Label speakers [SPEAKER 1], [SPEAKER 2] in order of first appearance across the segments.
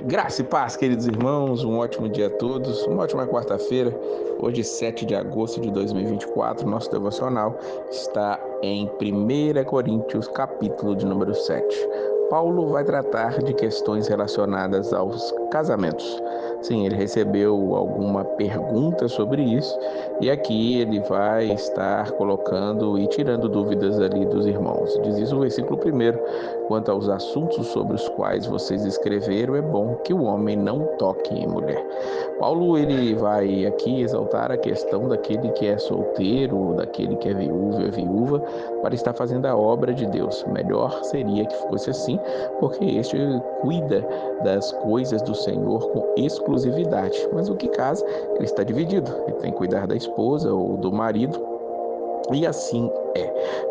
[SPEAKER 1] Graça e paz, queridos irmãos, um ótimo dia a todos, uma ótima quarta-feira. Hoje, 7 de agosto de 2024, nosso devocional está em 1 Coríntios, capítulo de número 7. Paulo vai tratar de questões relacionadas aos casamentos. Sim, ele recebeu alguma pergunta sobre isso e aqui ele vai estar colocando e tirando dúvidas ali dos irmãos. Diz isso o versículo 1: quanto aos assuntos sobre os quais vocês escreveram, é bom que o homem não toque em mulher. Paulo ele vai aqui exaltar a questão daquele que é solteiro, daquele que é viúva, para estar fazendo a obra de Deus. Melhor seria que fosse assim, porque este cuida das coisas do Senhor com exclusividade. Mas o que casa, ele está dividido. Ele tem que cuidar da esposa ou do marido. E assim é.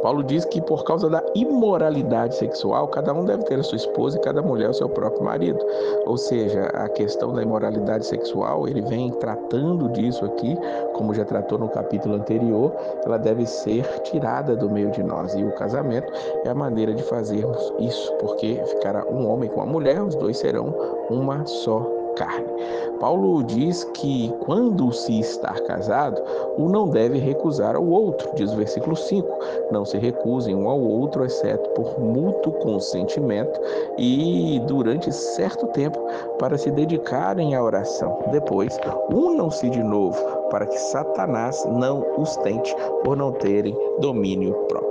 [SPEAKER 1] Paulo diz que por causa da imoralidade sexual, cada um deve ter a sua esposa e cada mulher o seu próprio marido. Ou seja, a questão da imoralidade sexual, ele vem tratando disso aqui, como já tratou no capítulo anterior, ela deve ser tirada do meio de nós. E o casamento é a maneira de fazermos isso, porque ficará um homem com a mulher, os dois serão uma só carne. Paulo diz que quando se está casado, um não deve recusar ao outro, diz o versículo 5. Não se recusem um ao outro, exceto por mútuo consentimento e durante certo tempo, para se dedicarem à oração. Depois, unam-se de novo, para que Satanás não os tente por não terem domínio próprio.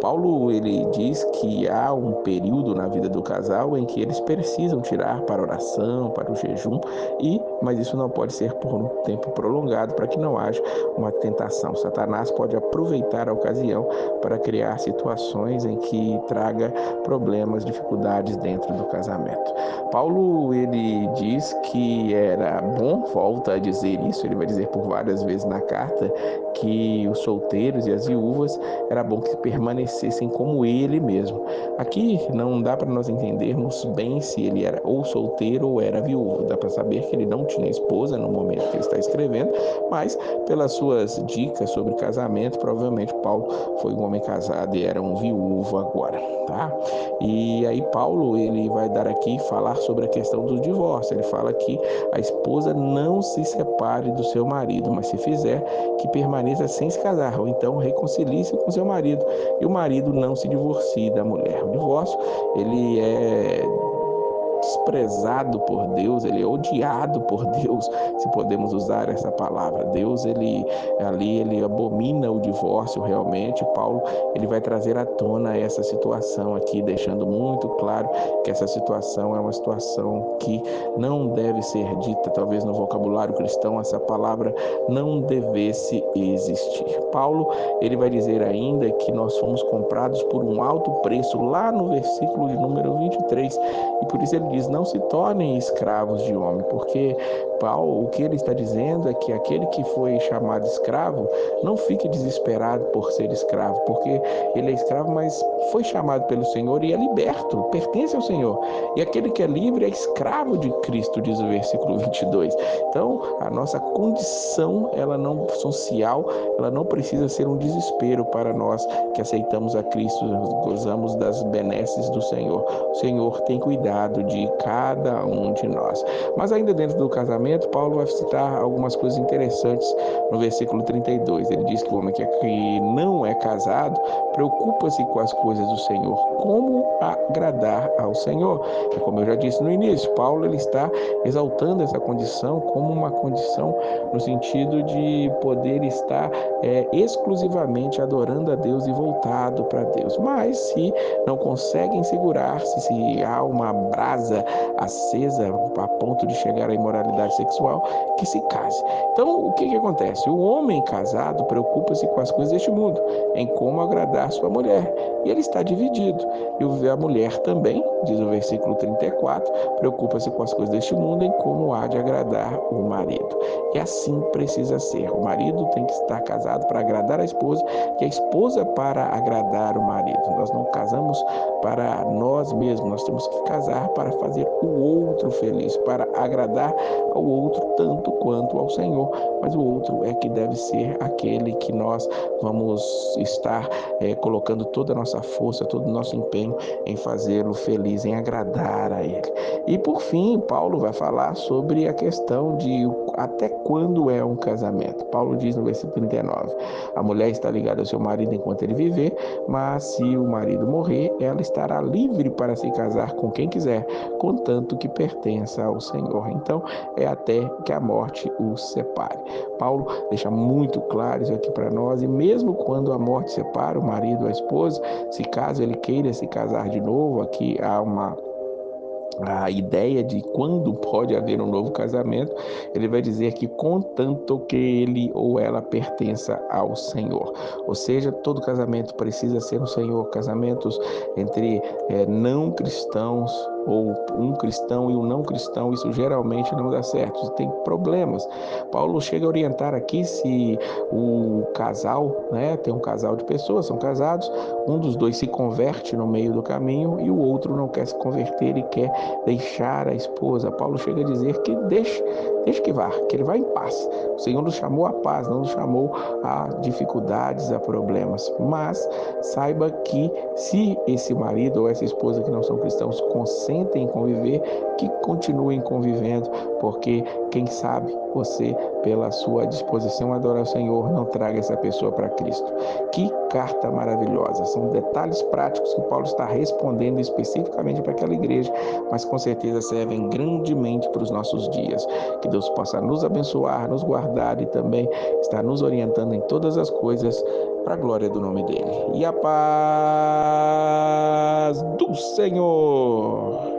[SPEAKER 1] Paulo ele diz que há um período na vida do casal em que eles precisam tirar para a oração, para o jejum, mas isso não pode ser por um tempo prolongado para que não haja uma tentação. Satanás pode aproveitar a ocasião para criar situações em que traga problemas, dificuldades dentro do casamento. Paulo ele diz que era bom, volta a dizer isso, ele vai dizer por várias vezes na carta, que os solteiros e as viúvas era bom que permanecessem como ele mesmo. Aqui não dá para nós entendermos bem se ele era ou solteiro ou era viúvo. Dá para saber que ele não tinha esposa no momento que ele está escrevendo, mas pelas suas dicas sobre casamento, provavelmente Paulo foi um homem casado e era um viúvo agora, tá? E aí Paulo ele vai dar aqui falar sobre a questão do divórcio. Ele fala que a esposa não se separe do seu marido, mas se fizer, que permaneça sem se casar, ou então reconcilie-se com seu marido, e o marido não se divorcie da mulher. O divórcio, ele é desprezado por Deus, ele é odiado por Deus, se podemos usar essa palavra. Deus, ele abomina o divórcio realmente. Paulo, ele vai trazer à tona essa situação aqui, deixando muito claro que essa situação é uma situação que não deve ser dita, talvez no vocabulário cristão essa palavra não devesse existir. Paulo, ele vai dizer ainda que nós fomos comprados por um alto preço, lá no versículo de número 23, e por isso ele diz: não se tornem escravos de homem, porque Paulo, o que ele está dizendo é que aquele que foi chamado escravo, não fique desesperado por ser escravo, porque ele é escravo, mas foi chamado pelo Senhor e é liberto, pertence ao Senhor. E aquele que é livre é escravo de Cristo, diz o versículo 22. Então, a nossa condição, ela não social, ela não precisa ser um desespero para nós que aceitamos a Cristo, gozamos das benesses do Senhor. O Senhor tem cuidado de cada um de nós. Mas ainda dentro do casamento, Paulo vai citar algumas coisas interessantes no versículo 32. Ele diz que o homem que não é casado preocupa-se com as coisas do Senhor, como agradar ao Senhor. E como eu já disse no início, Paulo ele está exaltando essa condição como uma condição no sentido de poder estar exclusivamente adorando a Deus e voltado para Deus. Mas se não conseguem segurar-se, se há uma brasa acesa a ponto de chegar à imoralidade sexual, que se case. Então, o que acontece? O homem casado preocupa-se com as coisas deste mundo, em como agradar sua mulher, e ele está dividido. E a mulher também, diz o versículo 34, preocupa-se com as coisas deste mundo, em como há de agradar o marido. E assim precisa ser. O marido tem que estar casado para agradar a esposa, e a esposa para agradar o marido. Nós não casamos para nós mesmos, nós temos que casar para fazer o outro feliz, para agradar ao outro tanto quanto ao Senhor, mas o outro é que deve ser aquele que nós vamos estar colocando toda a nossa força, todo o nosso empenho em fazê-lo feliz, em agradar a Ele. E por fim, Paulo vai falar sobre a questão de até quando é um casamento. Paulo diz no versículo 39, a mulher está ligada ao seu marido enquanto ele viver, mas se o marido morrer, ela estará livre para se casar com quem quiser, contanto que pertença ao Senhor. Então, é até que a morte os separe. Paulo deixa muito claro isso aqui para nós, e mesmo quando a morte separa o marido ou a esposa, se caso ele queira se casar de novo, aqui há a ideia de quando pode haver um novo casamento, ele vai dizer que contanto que ele ou ela pertença ao Senhor. Ou seja, todo casamento precisa ser no Senhor. Casamentos entre não cristãos ou um cristão e um não cristão, isso geralmente não dá certo, tem problemas. Paulo chega a orientar aqui se o casal, tem um casal de pessoas, são casados, um dos dois se converte no meio do caminho e o outro não quer se converter e quer deixar a esposa. Paulo chega a dizer que deixe que vá, que ele vá em paz. O Senhor nos chamou à paz, não nos chamou a dificuldades, a problemas. Mas saiba que se esse marido ou essa esposa que não são cristãos consentem em conviver, que continuem convivendo, porque quem sabe você, pela sua disposição a adorar o Senhor, não traga essa pessoa para Cristo. Que carta maravilhosa! São detalhes práticos que Paulo está respondendo especificamente para aquela igreja, mas com certeza servem grandemente para os nossos dias. Que Deus possa nos abençoar, nos guardar e também estar nos orientando em todas as coisas para a glória do nome dele. E a paz do Senhor!